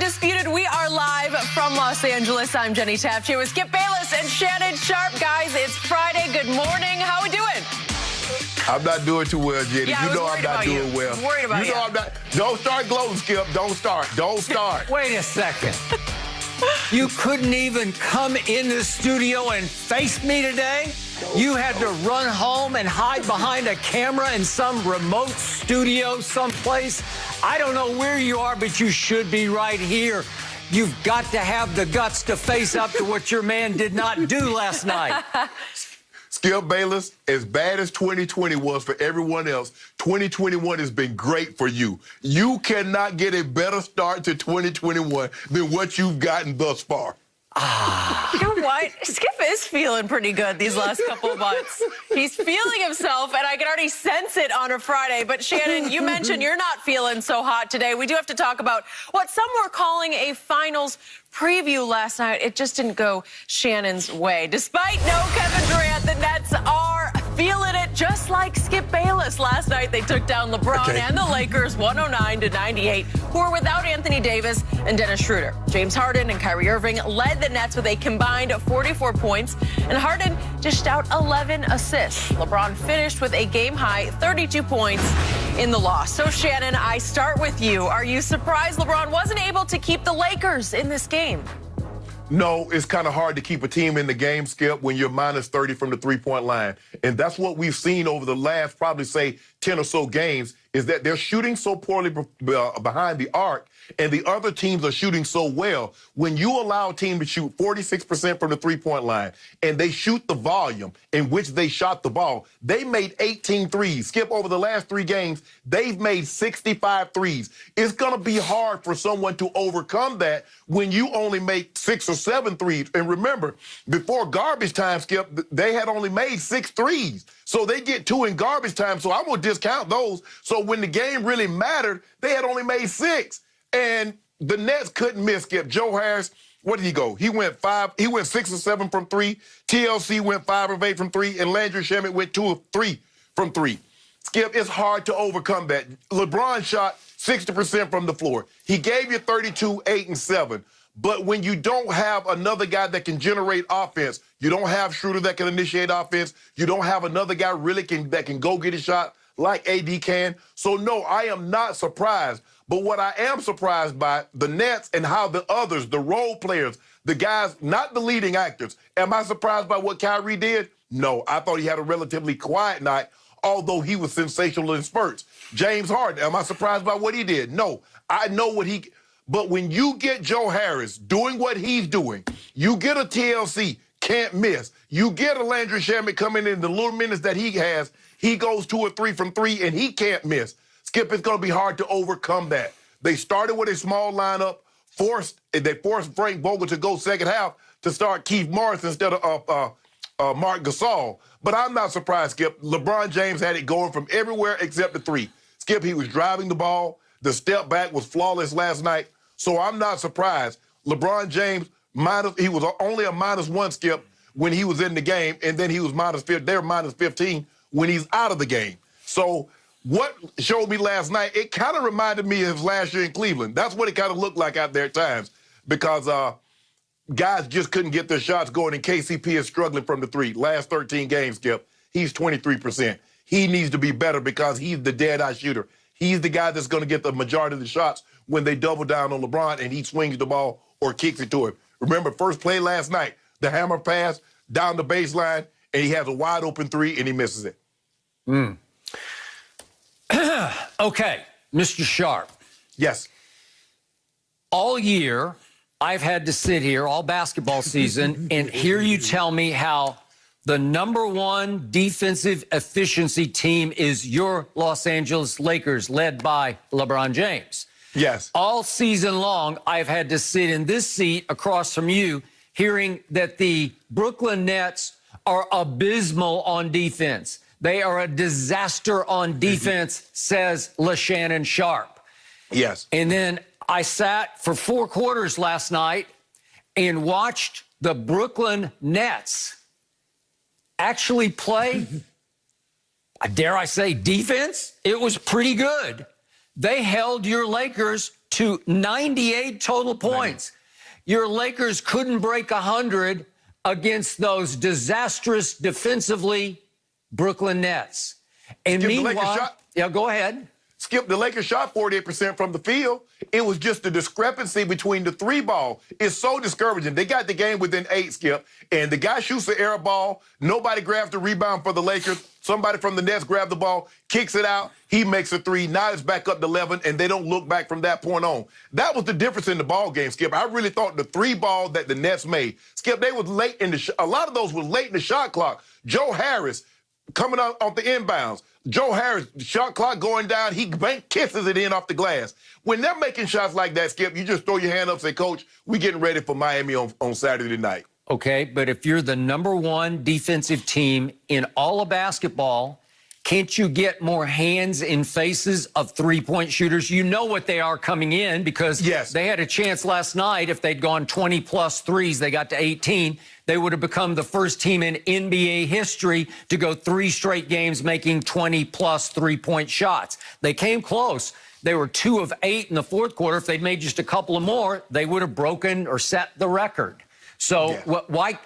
Undisputed, we are live from Los Angeles. I'm Jenny Taft here with Skip Bayless and Shannon Sharp. Guys, it's Friday. Good morning. How we doing? I'm not doing too well, Jenny. Yeah, you know I'm not doing well. I'm worried about you. You know I'm not. Don't start gloating, Skip. Don't start. Don't start. Wait a second. You couldn't even come in the studio and face me today? You had to run home and hide behind a camera in some remote studio someplace? I don't know where you are, but you should be right here. You've got to have the guts to face up to what your man did not do last night. Skip Bayless, as bad as 2020 was for everyone else, 2021 has been great for you. You cannot get a better start to 2021 than what you've gotten thus far. You know what? Skip is feeling pretty good these last couple of months. He's feeling himself, and I can already sense it on a Friday. But, Shannon, you mentioned you're not feeling so hot today. We do have to talk about what some were calling a finals preview last night. It just didn't go Shannon's way. Despite no Kevin Durant, the Nets are feeling it just like Skip Bayless. Last night, they took down LeBron and the Lakers 109-98, who are without Anthony Davis and Dennis Schroeder. James Harden and Kyrie Irving led the Nets with a combined 44 points, and Harden dished out 11 assists. LeBron finished with a game-high 32 points in the loss. So, Shannon, I start with you. Are you surprised LeBron wasn't able to keep the Lakers in this game? No, it's kind of hard to keep a team in the game, Skip, when you're minus 30 from the three-point line. And that's what we've seen over the last probably, say, 10 or so games, is that they're shooting so poorly behind the arc, and the other teams are shooting so well. When you allow a team to shoot 46% from the three-point line, and they shoot the volume in which they shot the ball, they made 18 threes. Skip, over the last 3 games, they've made 65 threes. It's going to be hard for someone to overcome that when you only make 6 or 7 threes. And remember, before garbage time, Skip, they had only made 6 threes. So they get 2 in garbage time, so I'm going to discount those. So when the game really mattered, they had only made 6. And the Nets couldn't miss, Skip. Joe Harris, what did he go? He went 6 or 7 from 3. TLC went 5 of 8 from 3. And Landry Shamet went 2 of 3 from 3. Skip, it's hard to overcome that. LeBron shot 60% from the floor. He gave you 32, 8, and 7. But when you don't have another guy that can generate offense, you don't have Schroeder that can initiate offense, you don't have another guy really that can go get a shot like AD can. So, no, I am not surprised. But what I am surprised by, the Nets and how the others, the role players, the guys, not the leading actors. Am I surprised by what Kyrie did? No, I thought he had a relatively quiet night, although he was sensational in spurts. James Harden, am I surprised by what he did? No, I know what he... But when you get Joe Harris doing what he's doing, you get a TLC, can't miss. You get a Landry Shamet coming in the little minutes that he has, he goes 2 or 3 from 3, and he can't miss. Skip, it's going to be hard to overcome that. They started with a small lineup, they forced Frank Vogel to go second half to start Keith Morris instead of Mark Gasol. But I'm not surprised, Skip. LeBron James had it going from everywhere except the 3. Skip, he was driving the ball. The step back was flawless last night. So I'm not surprised. LeBron James, he was only a -1, Skip, when he was in the game, and then he was they're -15 when he's out of the game. So what showed me last night, it kind of reminded me of last year in Cleveland. That's what it kind of looked like out there at times, because guys just couldn't get their shots going, and KCP is struggling from the 3. Last 13 games, Skip, he's 23%. He needs to be better because he's the dead-eye shooter. He's the guy that's going to get the majority of the shots when they double down on LeBron and he swings the ball or kicks it to him. Remember, first play last night, the hammer pass down the baseline, and he has a wide-open 3, and he misses it. Okay, Mr. Sharp. Yes. All year, I've had to sit here all basketball season and hear you tell me how the #1 defensive efficiency team is your Los Angeles Lakers, led by LeBron James. Yes. All season long, I've had to sit in this seat across from you hearing that the Brooklyn Nets are abysmal on defense. They are a disaster on defense, says Shannon Sharp. Yes. And then I sat for 4 quarters last night and watched the Brooklyn Nets actually play, dare I say, defense. It was pretty good. They held your Lakers to 98 total points. Your Lakers couldn't break 100 against those disastrous defensively Brooklyn Nets. And meanwhile, yeah, go ahead. Skip, the Lakers shot 48% from the field. It was just the discrepancy between the three ball. It's so discouraging. They got the game within 8, Skip, and the guy shoots the air ball. Nobody grabs the rebound for the Lakers. Somebody from the Nets grabs the ball, kicks it out. He makes a 3. Now it's back up to 11, and they don't look back from that point on. That was the difference in the ball game, Skip. I really thought the 3 ball that the Nets made, Skip, they was late in the a lot of those were late in the shot clock. Joe Harris coming out off the inbounds. Joe Harris, shot clock going down, he kisses it in off the glass. When they're making shots like that, Skip, you just throw your hand up and say, Coach, we getting ready for Miami on Saturday night. Okay, but if you're the #1 defensive team in all of basketball, can't you get more hands in faces of three-point shooters? You know what they are coming in because they had a chance last night. If they'd gone 20-plus threes, they got to 18. They would have become the first team in NBA history to go 3 straight games making 20-plus three-point shots. They came close. They were 2 of 8 in the fourth quarter. If they'd made just a couple of more, they would have broken or set the record. So why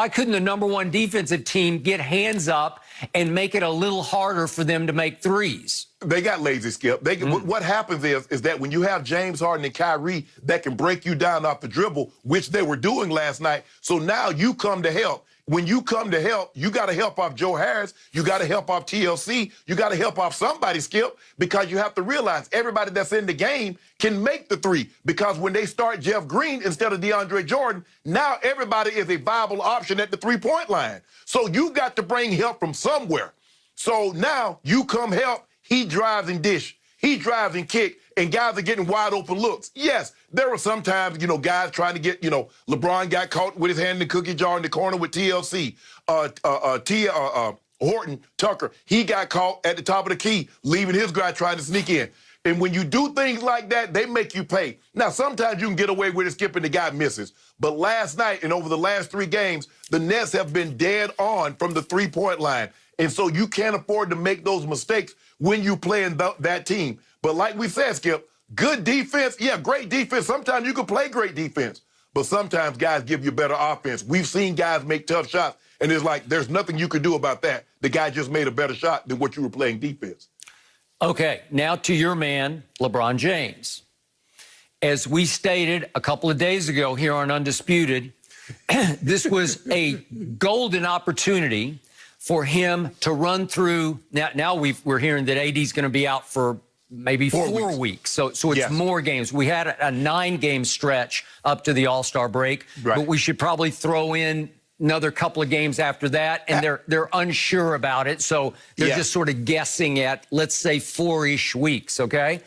couldn't the #1 defensive team get hands up and make it a little harder for them to make threes? They got lazy, Skip. What happens is that when you have James Harden and Kyrie that can break you down off the dribble, which they were doing last night, so now you come to help. When you come to help, you got to help off Joe Harris. You got to help off TLC. You got to help off somebody, Skip, because you have to realize everybody that's in the game can make the 3. Because when they start Jeff Green instead of DeAndre Jordan, now everybody is a viable option at the 3-point line. So you got to bring help from somewhere. So now you come help. He drives and dish. He drives and kick, and guys are getting wide open looks. Yes, there were sometimes, guys trying to get, LeBron got caught with his hand in the cookie jar in the corner with TLC. Horton Tucker, he got caught at the top of the key, leaving his guy trying to sneak in. And when you do things like that, they make you pay. Now, sometimes you can get away with it, skipping the guy misses. But last night and over the last 3 games, the Nets have been dead on from the 3-point line. And so you can't afford to make those mistakes when you play in that team. But like we said, Skip, good defense, great defense. Sometimes you can play great defense, but sometimes guys give you better offense. We've seen guys make tough shots, and it's like there's nothing you can do about that. The guy just made a better shot than what you were playing defense. Okay, now to your man, LeBron James. As we stated a couple of days ago here on Undisputed, this was a golden opportunity for him to run through. Now we're hearing that AD's going to be out for maybe 4 weeks. So it's more games. We had a 9-game stretch up to the All-Star break, but we should probably throw in another couple of games after that, and they're unsure about it. So they're just sort of guessing at, let's say, 4-ish weeks, okay?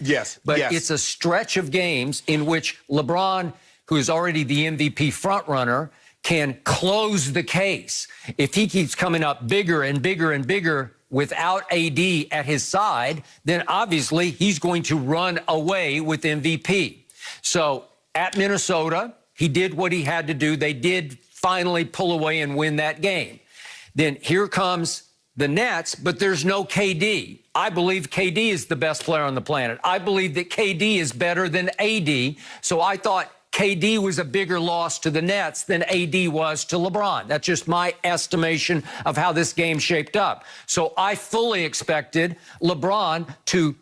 But it's a stretch of games in which LeBron, who is already the MVP frontrunner, can close the case. If he keeps coming up bigger and bigger and bigger without AD at his side, then obviously he's going to run away with MVP. So at Minnesota, he did what he had to do. They did finally pull away and win that game. Then here comes the Nets, but there's no KD. I believe KD is the best player on the planet. I believe that KD is better than AD. So I thought KD was a bigger loss to the Nets than AD was to LeBron. That's just my estimation of how this game shaped up. So I fully expected LeBron to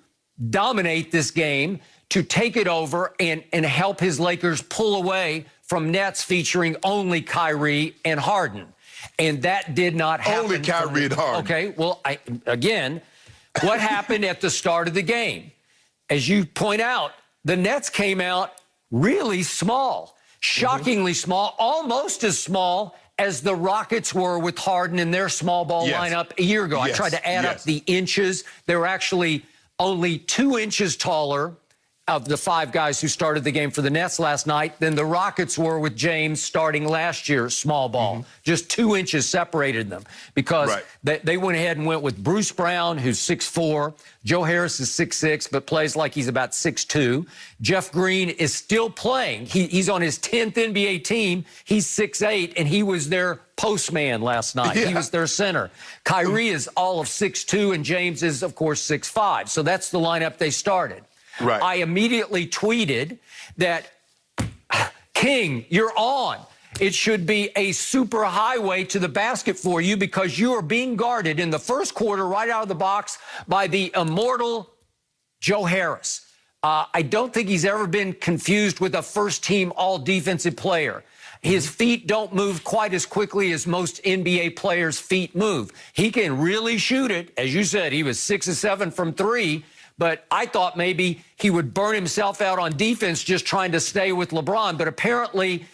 dominate this game, to take it over and help his Lakers pull away from Nets featuring only Kyrie and Harden. And that did not happen. Only Kyrie and Harden. Okay, well, again, what happened at the start of the game? As you point out, the Nets came out really small, shockingly small, almost as small as the Rockets were with Harden in their small ball lineup a year ago. I tried to add up the inches. They were actually only 2 inches taller of the 5 guys who started the game for the Nets last night than the Rockets were with James starting last year, small ball. Just 2 inches separated them because they went ahead and went with Bruce Brown, who's 6'4". Joe Harris is 6'6", but plays like he's about 6'2". Jeff Green is still playing. He's on his 10th NBA team. He's 6'8", and he was their postman last night. He was their center. Kyrie is all of 6'2", and James is, of course, 6'5". So that's the lineup they started. Right. I immediately tweeted that, King, you're on. It should be a super highway to the basket for you because you are being guarded in the first quarter right out of the box by the immortal Joe Harris. I don't think he's ever been confused with a first-team all-defensive player. His feet don't move quite as quickly as most NBA players' feet move. He can really shoot it. As you said, he was 6 of 7 from 3, but I thought maybe he would burn himself out on defense just trying to stay with LeBron. But apparently